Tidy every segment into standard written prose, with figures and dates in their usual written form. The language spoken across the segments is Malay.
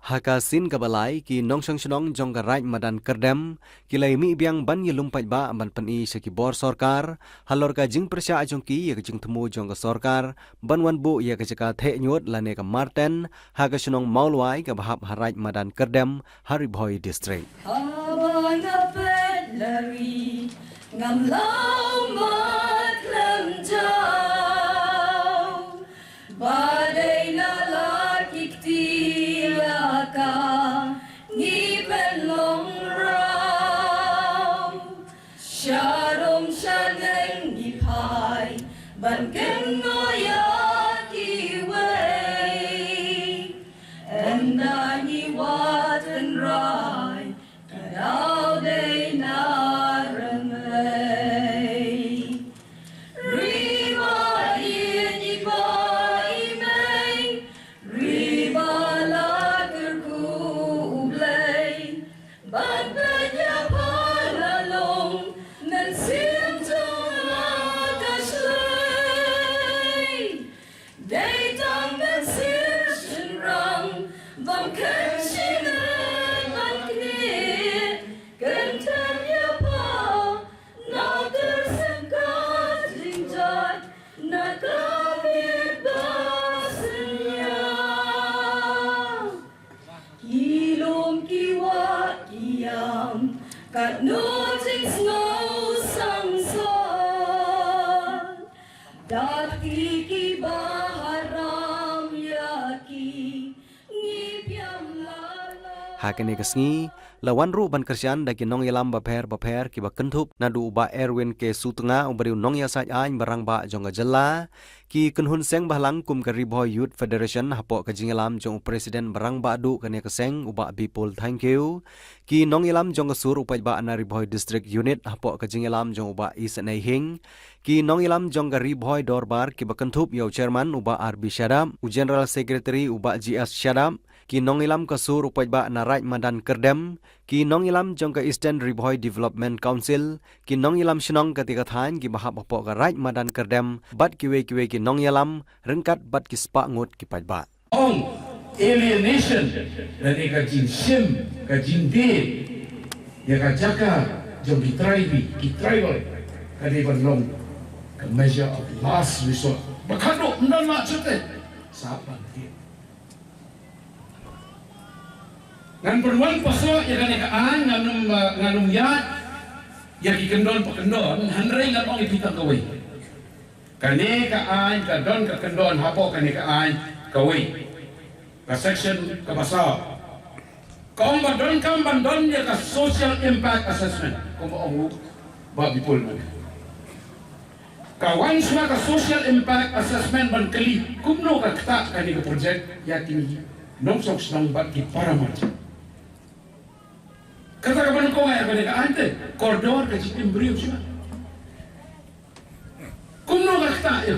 Hakasin kabalai ki nongsang senong jong raj madan kerdem kilai mi biang ban ye lumpai ba ban pani seki bor sorkar halor ka jing persya ajong ki ye jing temu jong ka sorkar ban wan bu ye ka jaka the nyot lane ka marten haka senong maulwai ka bahap haraj madan kerdem Haribhoi district. Ngam lau mat lem jau badai na lakik tilaka ni belong rau sharom shaneng ni pai ban ken ngoya ki wei and ni wat and rai kadau dei na Got nothing snow samson Dati ki baharam yaki Ngibyam lala Hakene kesngi lawan ru ban kersian dagi nong yelam baper ki ba kentup nadu ba Erwin ke sutunga ubariu nong ya sai ain barang ba jong jela ki kenhun seng bahlang kum ke Haribhoi Youth Federation hapo ke jingelam jong presiden barang ba du kene keseng uba bipul thank you ki nong yelam jong sur upai ba Haribhoi district unit hapo ke jingelam jong uba isanai hing ki nong yelam jong Haribhoi dorbar ki ba kentup yo chairman uba RB Shadam u general secretary uba GS Shadam ki nong ilam kasur upai ba naraj madan kerdem ki nong ilam jong ka Eastern Haribhoi Development Council ki nong ilam shinong ketika thain ki bahap apo ka raj madan kerdem bat ki ki nong ilam rengkat bat ki spa ngut ki pai ba ong alienation dari ka jin sim ka jin de ya ka jaka jong ki tribal ka de ban long ka measure of last resort bakado ndan ma chute sapan dia ngan perwan paso ya kan kaan nganum ya ki kendon pakendon handrai ngan ong ipita kawai kane kaan ka don ka kendon hapo kane kaan kawai ka section ka basa kong bandon kam bandon ya ka social impact assessment kung ong ba bipol man kawan semua ka social impact assessment ban kali kumno ka kta kane ka project ya kini nong sok nang bat ki paramat kata kapan kau ayah pada ante koridor ke cikin beriu cuma kumno kata ya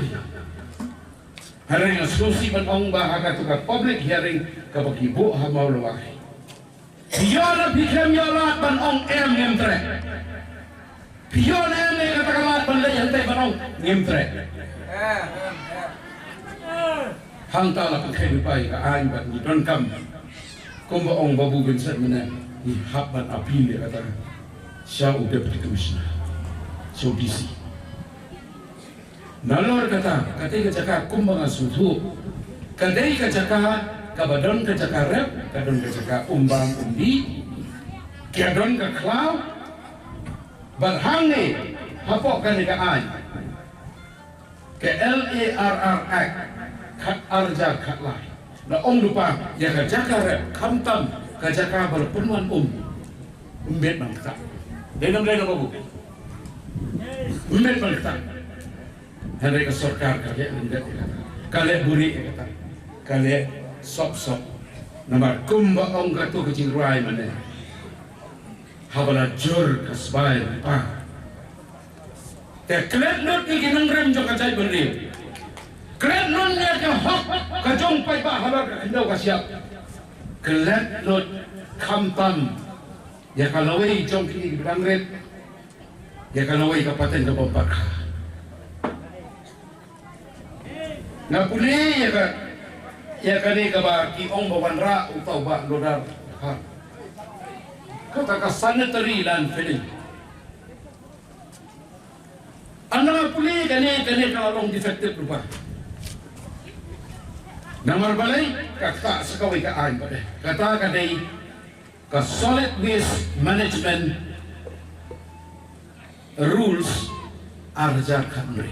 hari yang solusi ban ong bahaga tu ka public hearing ka bagibu hamau lawak biar bikam yalat ban ong ngemtre biar kata kamat ban le yantai ban ong ngemtre hang tala pakai pai ka an ban ni don kam kumba ong babu genset mana ni haban apil dia kata Syah Deputy Commissioner so DC nalor kata ka jaka kumbang asutu kadai ka jaka kabadon ka jaka rep kadon ka jaka umbang undi kadon ka klau barhange hapok ka nikaan ke LARR Act kat arja kat lai na om lupa ya ka jaka rep kamtam kajaka berpenuan umbet bangsa denam babu umbet bangsa hari ke sorkar kale umbet kale buri kata kale sop nama kumba ong gatu kecil ruai mana habala jur kasbai pa te klet not ni kinang rem jo kacai beri klet non ya ka hok kajong pai ba habar ka indau ka siap kelet lot kampan ya kalawai jong kini bangret ya kalawai kapaten ke bompak ngapune ya ka ya kani ka ba kiong bawanra utaw ba lodar ha kata ka sanitary landfilling anda puli kani kalong defective lupa namar balay kata sekawai ka ain pada kata kadai ka solid waste management rules arjar kanri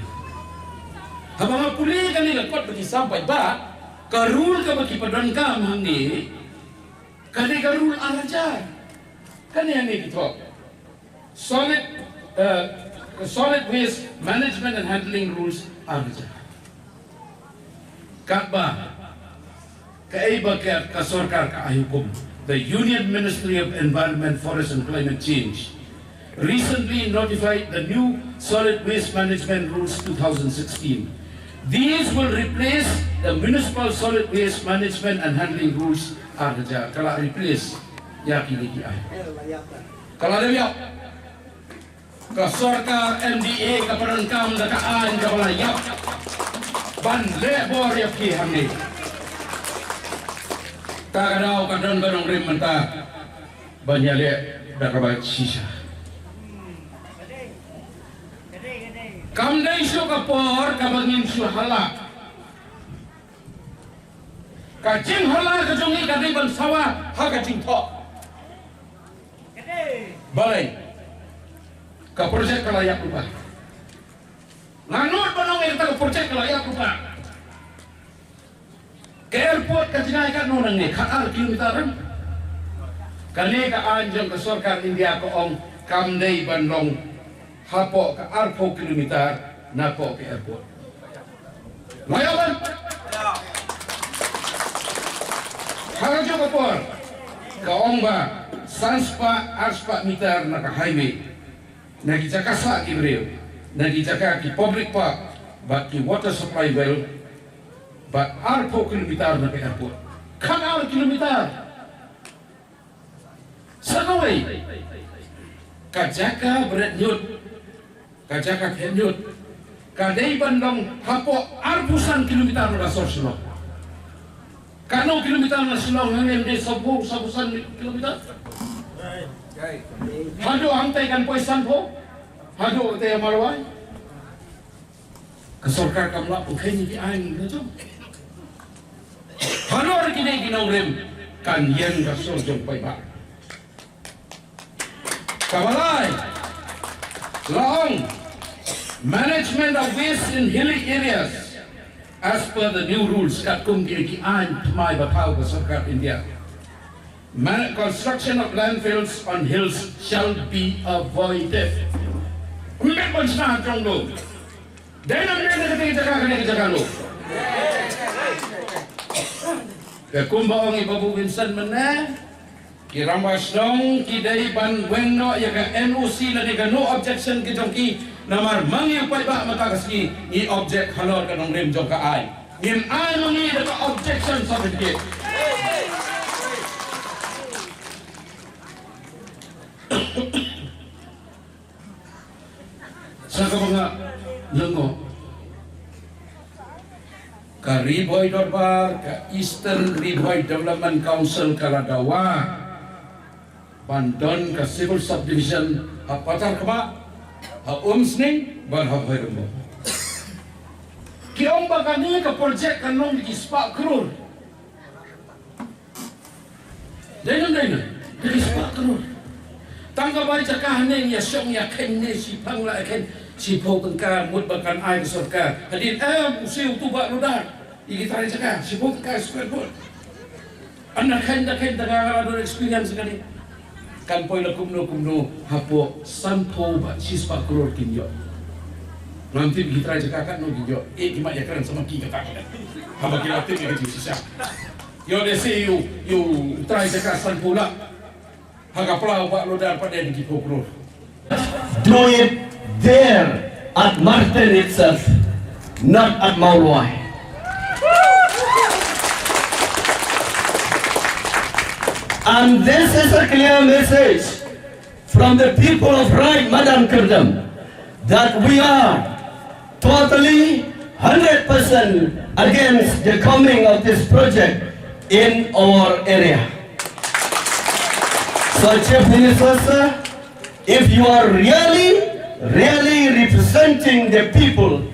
habang puli kani lakot bagi sampai ba ka rule ka bagi padan ka mangi kani ka rule arjar kani ani gitu solid waste management and handling rules arjar Kakba kaiba ka sarkar ka ahukum the Union Ministry of Environment, Forest and Climate Change recently notified the new Solid Waste Management Rules 2016. These will replace the Municipal Solid Waste Management and Handling Rules arja kala replace ya kini ki ay kala dia ka sarkar MDA ka perangkam da kaan ka balayap ban lebor ya ki hamni ta kadau kadon kadong rim menta banyale da kabat sisa kam dai syo kapor ka bangin syo hala ka jing hala ka jongi ka dai ban sawa ha ka jing tho balai ka projek kalayak lupa nganut banong kita projek kalayak lupa ke airport ka jinay ka no nang ni khaar kilometeran kani ka anjong ka sarkar India ko ong kamdei bandong hapo ka 4 kilometer na po ke airport mayawan harajo ka por ka ong ba arspa meter na ka highway nagijaka ki brio nagijaka ki public park but ki water supply well but 4 kilometer na ke airport kan 4 kilometer sanaway kajaka berat nyut kajaka kenyut kadai bandong hapo 4 kilometer na sorsno kano kilometer na silong ngem de sabusan kilometer hado angtai kan poisan po hado te marwai kesorkar kamla pukeni di aing gitu hado kini ginawrem kan yen gasol jong pai ba kabalai long management of waste in hilly areas as per the new rules kat kum ki aing mai batau kesorkar India. Construction of landfills on hills shall be avoided. Kumbek bangsa trong lo. Denam kita jaga lo. Ke kumba ong Ibu Vincent mana? Kirambas dong kidai ban wenno ya ka NOC la de no objection ki jongki namar mangi pai ba mata kaski ni object halor ka nong rem jong ka ai. Ngin ai mangi da objection certificate. Saka mga lengo ka Riboy Dorbar ka Eastern Riboy Development Council Kaladawa Bandon ka Civil Subdivision Patar Kama Umsning ban Hapoy Kiong bagani ka project kanong ispa krur Dainan ispa krur Tangga bayi cakap ni ya syong ya ken ni si pangla ken si pokengkan mut bakan ai kesorkar hadin usil tu bak ludah iki tari cakap si pokengkan square pun anak ken tengah ada experience sekali kan poi lakum no hapo sampo ba sispa kror kinyo nanti kita cakap kan no kinyo kimak ya kan sama ki kata haba kira tim ke sisa yo de see you try cakap sampo lah Haga pelau Pak Lodar pada di Kipokro. Do it there at Martin itself, not at Maulwai. And this is a clear message from the people of Right Madam Kerdam that we are totally 100% against the coming of this project in our area. So Chief Minister, sir, if you are really representing the people,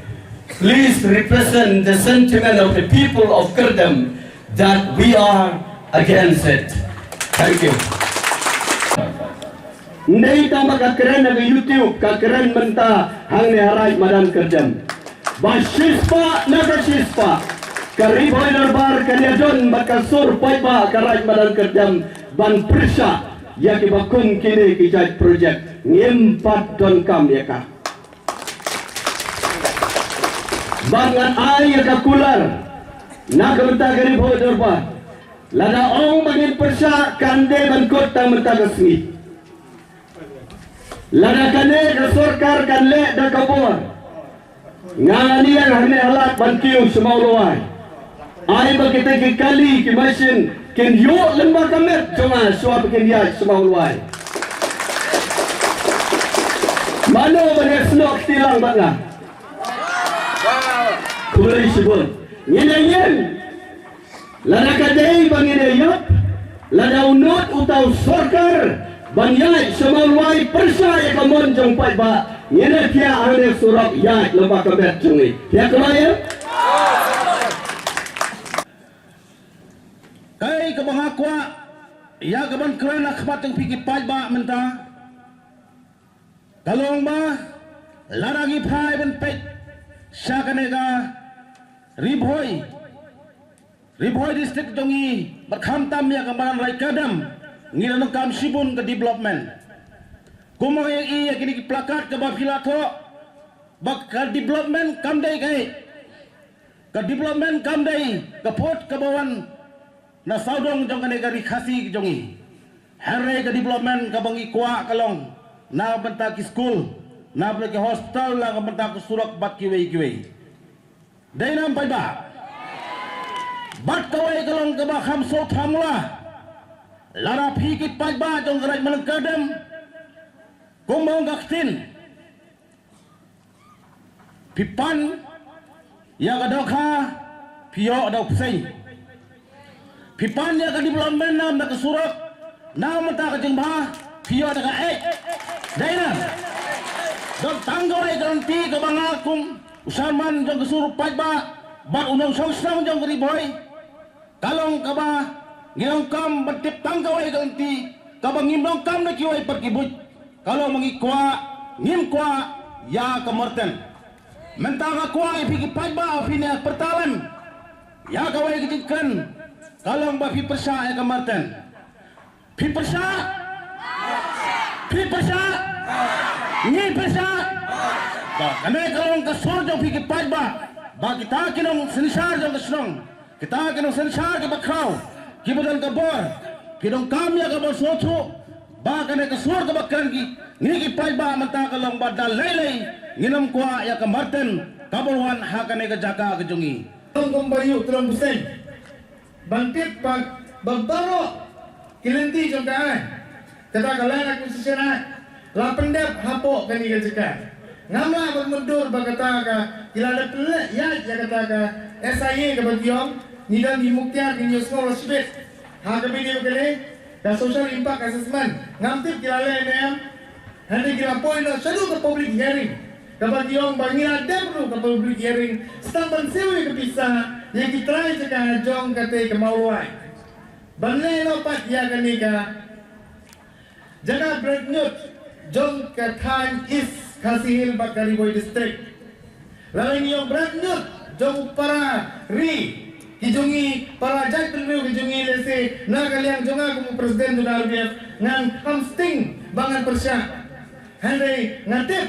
please represent the sentiment of the people of Kerdem that we are against it. Thank you. Ndai tambah kakeren dari YouTube, kakeren mentah hang harai madam Kerdem. Basispa naga sispa, kariboy darbar kaniadon bakasur paiba karai madam Kerdem ban persa ya kibakum kini kijat project ngimpat don kam ya ka. Bangan ay kakular naga mentah kariboy darbar. Lada ong bagin persa kande ban kota mentah kasmi. Lada kane kasorkar kanle da kabor. Ngalian hane halat bantiu semauluai. Ai bakita ki kali ki masin ken yo lemba kamet cuma suap ken dia semauluai. Mano banyak snok tilang banga. Kulai sibul. Nyen. Lada kadai bangine yop. Lada unut utau sorkar. Banyak semauluai persaya kamon jong pai ba. Ini dia ahli surat ya lembaga kabet jungi. Ya kelaya. Kai ke bangakwa ya kaban keren akhbat yang pikir pai ba mentah. Kalong ba laragi phai ban pet syakanega Ribhoi district jongi berkham tam ya kambaran rai kadam ngilang kam sibun ke development. Kumang yang iya kini plakat ke bafilato bakal development kamdai kai ke development kamdai ke pot ke bawan na saudong jong kene gari khasi jongi hare ke development ke bangi kwa kalong na benta ki school na ke hospital la ke benta ke surak bat kiwei dai nam pai ba bat kawai kalong ke ba kham so thamla lara phikit pai ba jong garai man kadam Kumbang gaktin pipan ya kadokha pio adok sei pipan ya kadi development nam nak surat nam ta ka jengba pio ada ka daina dok tanggore garanti ke bangakum usaman jong kesurup pajba bat unang sang jong riboy kalong ka ba ngilong kam batip tanggore garanti ka ba ngimong kam na kiwai perkibut. Kalau mengikwa ngimkwa ya kemerten mentang kwa ipiki pajba afinya pertalan ya kawai kejikkan kalau bafi persa ya kemerten pi persa ngi persa kane kalau kesor jong piki pajba ba kita kinong sensar jong kesnong kita kinong sensar ke bakrau kibudan kabor kinong kami ya kabor sotu Bahkan ke suar ke bakran ki ngiki pai ba mata kalong badal lelei nginam kwa ya ke marten kabulwan hakane ke jaka ke jungi Tong bayu terang busen bangkit pag bagbaro kilenti jong kaan kata kalian aku sisira la pendep hapo kani ke jaka ngamla bermundur bagata ka kilada pele ya kata ka SIA ke bagiong nidam di muktiar di nyusmo rasbet ha ke video kele dan social impact assessment ngamtip kilala NM nanti kila poin na sadu ke public hearing kapag yung bangila debro ke public hearing setang bansiwi ke pisah yang kitry sa jong kate kemauluan banlay no pat ya kanika jana breaknut jong kathan is Kasihil Bakariboy district lalang yung breaknut jong para ri kijungi para jaj pelmiu kijungi lese na kaliang jonga kumu presiden du RBF ngan hamsting bangan persya handai ngatip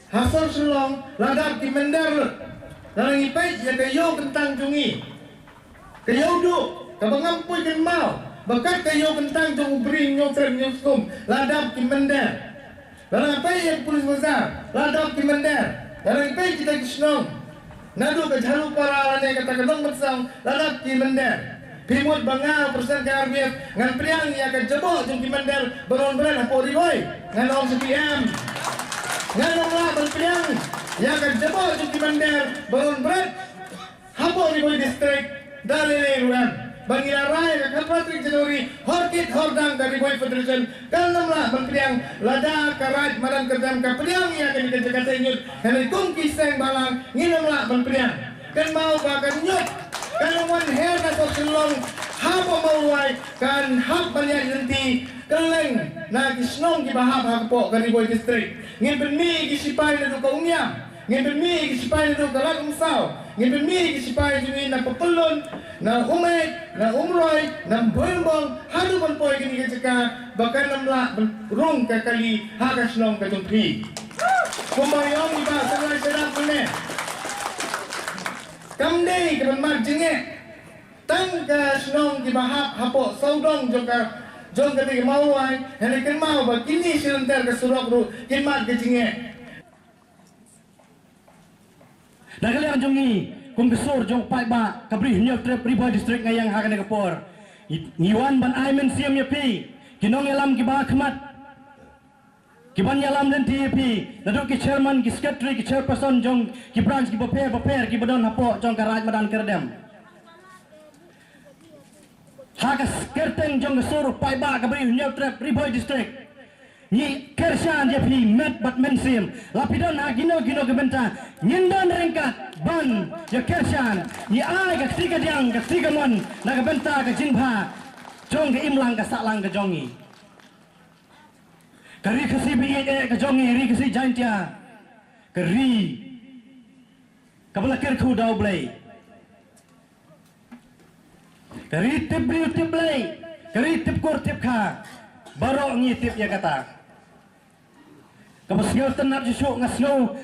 hasor sulong ladap di mendar lalang ipai ya kayo kentang jungi kayo du kabangampuy kan mau bakat kayo kentang jung bring nyofrem nyoskum ladap di mendar lalang ipai ya polis besar ladap di mendar lalang ipai kita kisnong Nadu ke jalu para lane kata kedong bersang ladap di mender. Pimut bangal persen ke RBF ngan priang ya ke jebok jung di mender beron-beron hapo riboy ngan om CPM ngan om lah berpriang yang akan jebol di bandar Baron Berat hapok di Boy District dalile ruan Bangila Raya ke Patrick Januari Horkit Hordang dari Boy Federation Kalnamlah Bangkriang Lada Karaj Madan Kerdam Kapeliang yang akan dikerjakan senyut Henry Tungki Seng Balang Nginamlah Bangkriang kan mau bahkan nyut kan wan her na Silong hapo mauway kan hap banyak nanti keleng na kisnong kibahap hapok dari Boy District ngin penmi kisipay na do kaumya ngin penmi kisipay na do kalag umsaw ngin penmi kisipay jumi na papulon na umay na umroy na boyong hadu man poy kini keceka bahkan namla rung kakali hakasnong katumpi kumbayong iba sanay sedap punya kamdei ke bermat jengek tang ke senong di bahap hapok saudong jong ketika mau ai hendak ken mau ba kini silenter ke surok ru kimat ke jengek dah kalian jongi kum kesur jong pai ba kabri nyok trip riba district ngayang hakan ke por ngiwan ban ai men siam ya pi kinong elam ki ba khmat Kiban yalam dan TAP, naduk ki chairman, ki secretary, ki chairperson, jong ki branch, ki baper, ki badon hapok, jong karaj madan kerdem. Hakas kerteng jong kesur pai ba kabri nyok trap Riboy district. Ni kershan dia pi met bat mensim. Lapidon ha gino gebenta. Nyindon rengkat ban ya kershan. Ni ai ka tiga diang, ka tiga mon, na gebenta ka jinpha. Jong ke imlang ka saklang ka jongi. Kari kasi biye ke jongi ri kasi jantia. Kari kabla kerku dau blai. Kari tip blai. Kari tip kor tip kha. Baro ngi tip ya kata. Kapasngaw tanap jisuk ngasngaw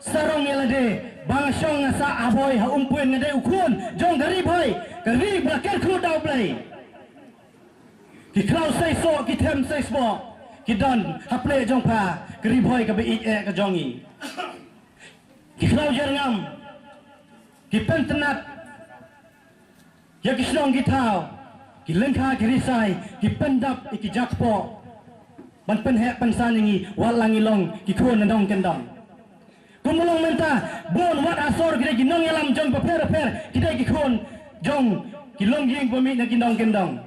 sarong yalade bang syong ngasa aboy ha umpuin ngade ukun jong kari boy. Kari bla kerku dau blai. Ki kraw sai so ki them sai smo. Kidon haple jong pa keriboy ka bi ka jongi ki klau jerngam ki pentenat ya ki snong ki tau ki lengkha ki risai ki pendap ki jakpo ban pen he pensan ngi walangi long ki khon ndong kendong kumulong menta bon wat asor ki ginong yalam jong per ki dai ki khon jong ki long ying bomi na kindong kendong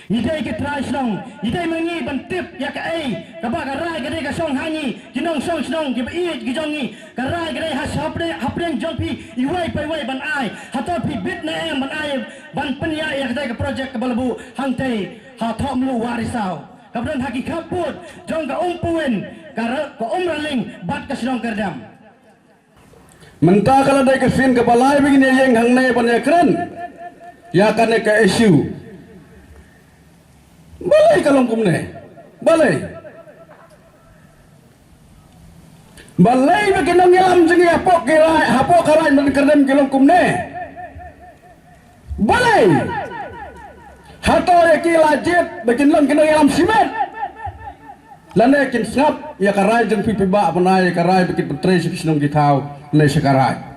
Nidai ke trai snong, nidai mengi bantip ya ke ai, kabak karai kadai ka song hangi, kinong song snong ke bai ki jongi, karai kadai has hapren jongpi, iwai pai wai ban ai, hato pi bit na em ban ai, ban penya ya kadai ka project ke balabu, hangtai ha thom lu warisau, kabran haki kaput, jong ka umpuin, ka umraling bat ka snong kerdam. Mentah kalau ada kesin kepala begini yang hangne banyak keren, ya kan ke isu. Balai kalong kumne, balai bikin nong yalam jengi hapok karai mengkerdem kilong kumne, balai hato ya kilajit bikin nong kinong yalam simet, lane kin snap ya karai jeng pipi ba panai karai bikin petres sinong kitau ne sekarai.